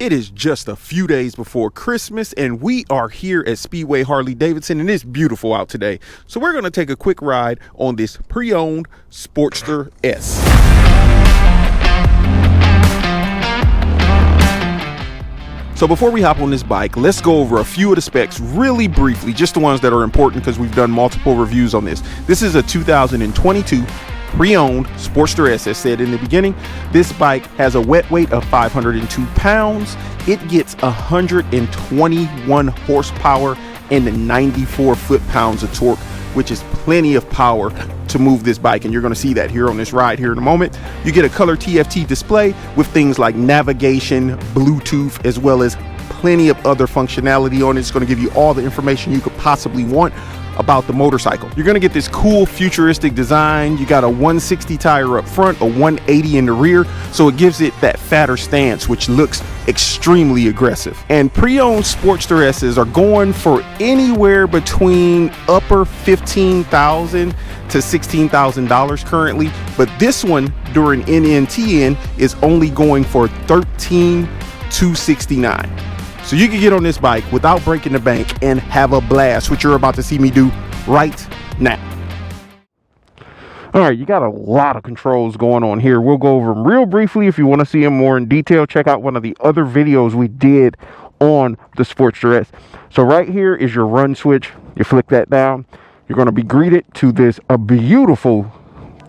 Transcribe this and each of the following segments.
It is just a few days before Christmas, and we are here at Speedway Harley-Davidson, and it's beautiful out today. So we're going to take a quick ride on this pre-owned Sportsrer S. So before we hop on this bike, let's go over a few of the specs really briefly, just the ones that are important because we've done multiple reviews on this. This is a 2022 pre-owned Sportsrer S. As said in the beginning, this bike has a wet weight of 502 pounds. It gets 121 horsepower and 94 foot-pounds of torque, which is plenty of power to move this bike, and you're going to see that here on this ride here in a moment. You get a color TFT display with things like navigation, Bluetooth, as well as plenty of other functionality on it. It's going to give you all the information you could possibly want about the motorcycle. You're going to get this cool futuristic design. You got a 160 tire up front, a 180 in the rear, so it gives it that fatter stance, which looks extremely aggressive. And pre-owned Sportster S's are going for anywhere between upper $15,000 to $16,000 currently, but this one during NNTN is only going for $13,269. So you can get on this bike without breaking the bank and have a blast, which you're about to see me do right now. All right, you got a lot of controls going on here. We'll go over them real briefly. If you want to see them more in detail, check out one of the other videos we did on the Sportster S. So right here is your run switch. You flick that down. You're going to be greeted to this beautiful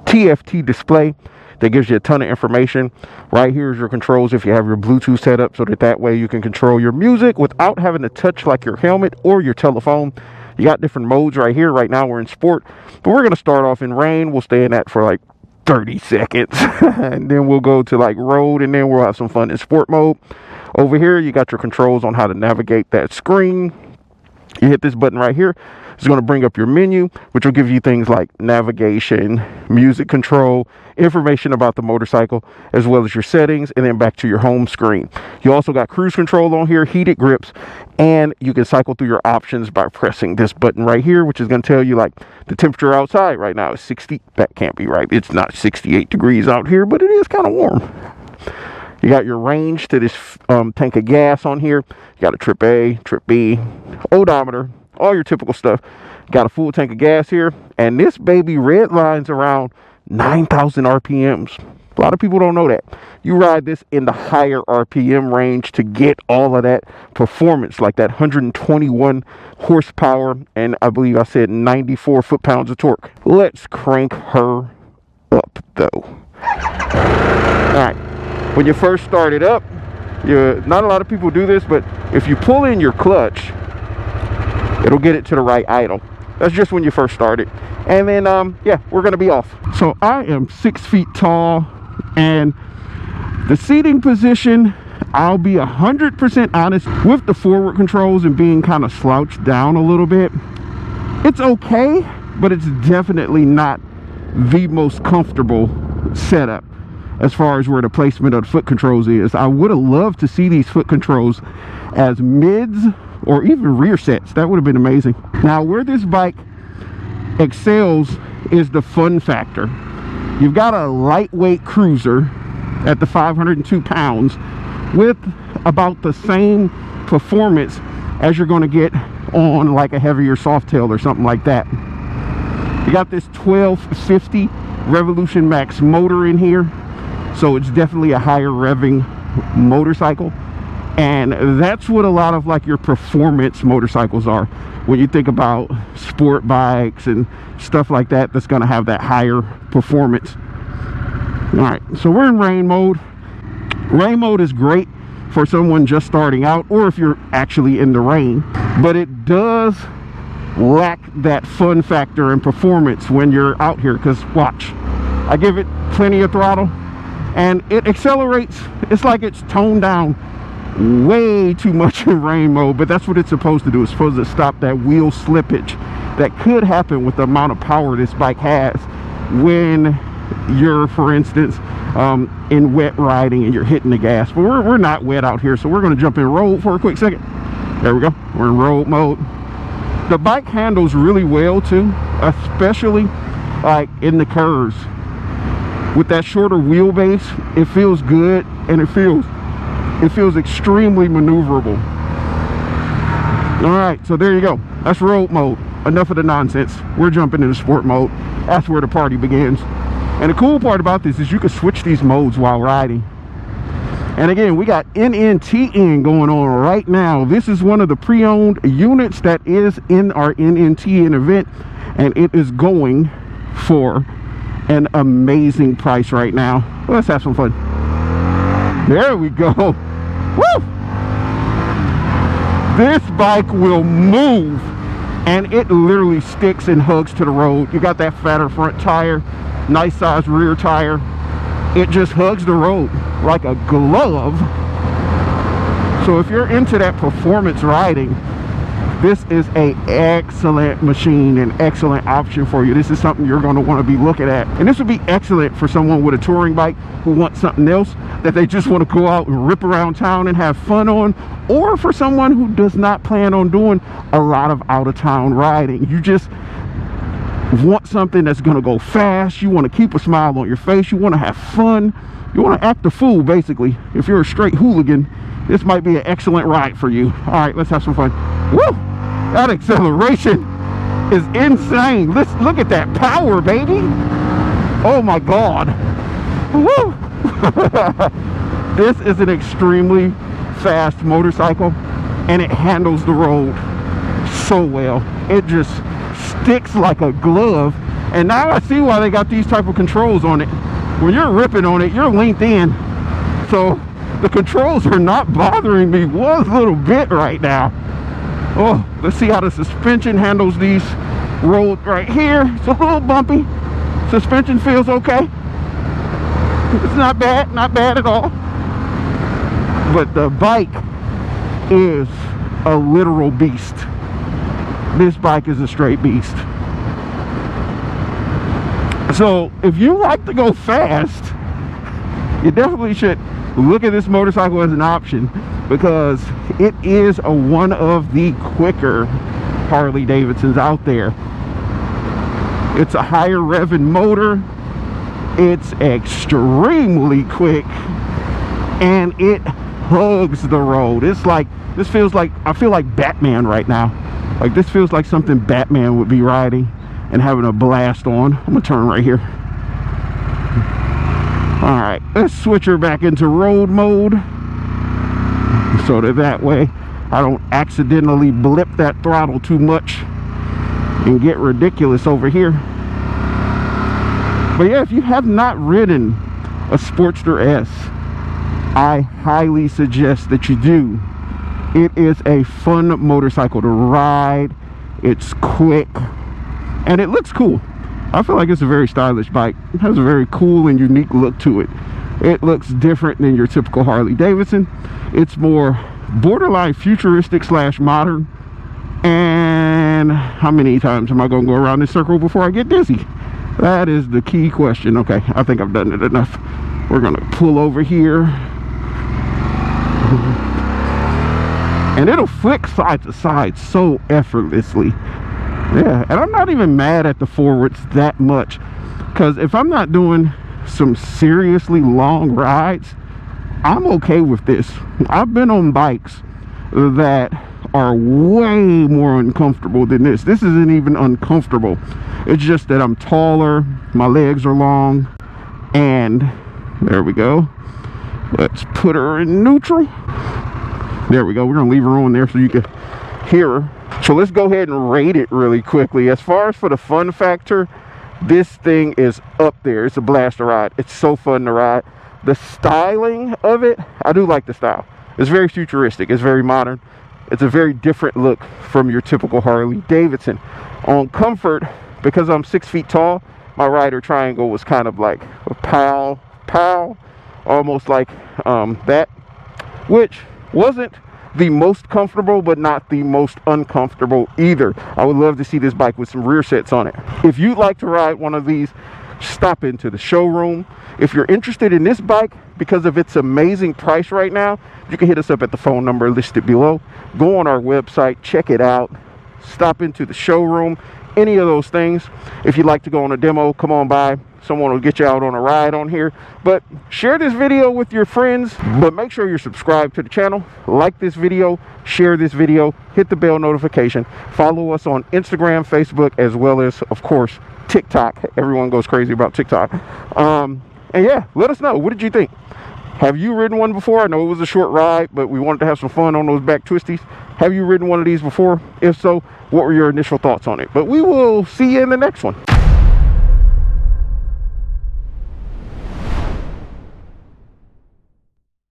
TFT display that gives you a ton of information. Right here is your controls if you have your Bluetooth set up, so that way you can control your music without having to touch like your helmet or your telephone. You got different modes right here. Right now we're in sport, but we're going to start off in rain. We'll stay in that for like 30 seconds and then we'll go to like road, and then we'll have some fun in sport mode. Over here you got your controls on how to navigate that screen. You hit this button right here. It's going to bring up your menu, which will give you things like navigation, music control, information about the motorcycle, as well as your settings, and then back to your home screen. You also got cruise control on here, heated grips, and you can cycle through your options by pressing this button right here, which is going to tell you like the temperature outside right now is 60. That can't be right. It's not 68 degrees out here, but it is kind of warm. You got your range to this tank of gas on here. You got a trip A, trip B, odometer, all your typical stuff. Got a full tank of gas here, and this baby red lines around 9,000 RPMs. A lot of people don't know that. You ride this in the higher RPM range to get all of that performance, like that 121 horsepower, and I believe I said 94 foot-pounds of torque. Let's crank her up, though. All right. When you first start it up, not a lot of people do this, but if you pull in your clutch, it'll get it to the right idle. That's just when you first start it. And then, yeah, we're going to be off. So I am 6 feet tall, and the seating position, I'll be 100% honest, with the forward controls and being kind of slouched down a little bit, it's okay, but it's definitely not the most comfortable setup as far as where the placement of the foot controls is. I would have loved to see these foot controls as mids or even rear sets. That would have been amazing. Now, where this bike excels is the fun factor. You've got a lightweight cruiser at the 502 pounds with about the same performance as you're going to get on like a heavier Softail or something like that. You got this 1250 Revolution Max motor in here, so it's definitely a higher revving motorcycle, and that's what a lot of like your performance motorcycles are when you think about sport bikes and stuff like that, that's going to have that higher performance. All right, so we're in rain mode. Rain mode is great for someone just starting out, or if you're actually in the rain, but it does lack that fun factor and performance when you're out here, because watch, I give it plenty of throttle and it accelerates. It's like it's toned down way too much in rain mode, but that's what it's supposed to do. It's supposed to stop that wheel slippage that could happen with the amount of power this bike has when you're, for instance, in wet riding and you're hitting the gas. But we're not wet out here, so we're going to jump in road for a quick second. There we go. We're in road mode. The bike handles really well too, especially like in the curves. With that shorter wheelbase, it feels good, and it feels It feels extremely maneuverable. All right, so there you go. That's road mode. Enough of the nonsense. We're jumping into sport mode. That's where the party begins. And the cool part about this is you can switch these modes while riding. And again, we got NNTN going on right now. This is one of the pre-owned units that is in our NNTN event, and it is going for an amazing price right now. Let's have some fun. There we go. Woo! This bike will move, and it literally sticks and hugs to the road. You got that fatter front tire, nice size rear tire. It just hugs the road like a glove. So if you're into that performance riding, this is an excellent machine, an excellent option for you. This is something you're going to want to be looking at. And this would be excellent for someone with a touring bike who wants something else that they just want to go out and rip around town and have fun on, or for someone who does not plan on doing a lot of out-of-town riding. You just want something that's going to go fast. You want to keep a smile on your face. You want to have fun. You want to act a fool, basically. If you're a straight hooligan, this might be an excellent ride for you. All right, let's have some fun. Woo! That acceleration is insane. Let's look at that power, baby. Oh my God. Woo! This is an extremely fast motorcycle, and it handles the road so well. It just sticks like a glove. And now I see why they got these type of controls on it. When you're ripping on it, you're linked in, so the controls are not bothering me one little bit right now. Oh, let's see how the suspension handles these roads right here. It's a little bumpy. Suspension feels okay. It's not bad at all. But the bike is a literal beast. This bike is a straight beast. So if you like to go fast, you definitely should look at this motorcycle as an option, because it is one of the quicker Harley-Davidsons out there. It's a higher revving motor. It's extremely quick, and it hugs the road. It's like, this feels like, I feel like Batman right now. Like, this feels like something Batman would be riding and having a blast on. I'm gonna turn right here. All right, let's switch her back into road mode, so that way I don't accidentally blip that throttle too much and get ridiculous over here. But yeah, if you have not ridden a Sportster S, I highly suggest that you do. It is a fun motorcycle to ride. It's quick, and it looks cool. I feel like it's a very stylish bike. It has a very cool and unique look to it. It looks different than your typical Harley-Davidson. It's more borderline futuristic / modern. And how many times am I going to go around this circle before I get dizzy? That is the key question. Okay, I think I've done it enough. We're going to pull over here. And it'll flick side to side so effortlessly. Yeah, and I'm not even mad at the forwards that much, because if I'm not doing some seriously long rides, I'm okay with this. I've been on bikes that are way more uncomfortable than this. This isn't even uncomfortable. It's just that I'm taller, my legs are long, and there we go. Let's put her in neutral. There we go. We're gonna leave her on there so you can hear her. So let's go ahead and rate it really quickly. As far as for the fun factor, this thing is up there. It's a blast to ride. It's so fun to ride. The styling of it, I do like the style. It's very futuristic. It's very modern. It's a very different look from your typical Harley-Davidson. On comfort, because I'm 6 feet tall, my rider triangle was kind of like a pow, almost like that, which wasn't the most comfortable, but not the most uncomfortable either. I would love to see this bike with some rear sets on it. If you'd like to ride one of these, stop into the showroom. If you're interested in this bike because of its amazing price right now, you can hit us up at the phone number listed below. Go on our website, check it out, stop into the showroom, any of those things. If you'd like to go on a demo, come on by, someone will get you out on a ride on here. But share this video with your friends, but make sure you're subscribed to the channel, like this video, share this video, hit the bell notification, follow us on Instagram, Facebook, as well as, of course, TikTok. Everyone goes crazy about TikTok. And yeah, let us know, what did you think? Have you ridden one before? I know it was a short ride, but we wanted to have some fun on those back twisties. Have you ridden one of these before? If so, what were your initial thoughts on it? But we will see you in the next one.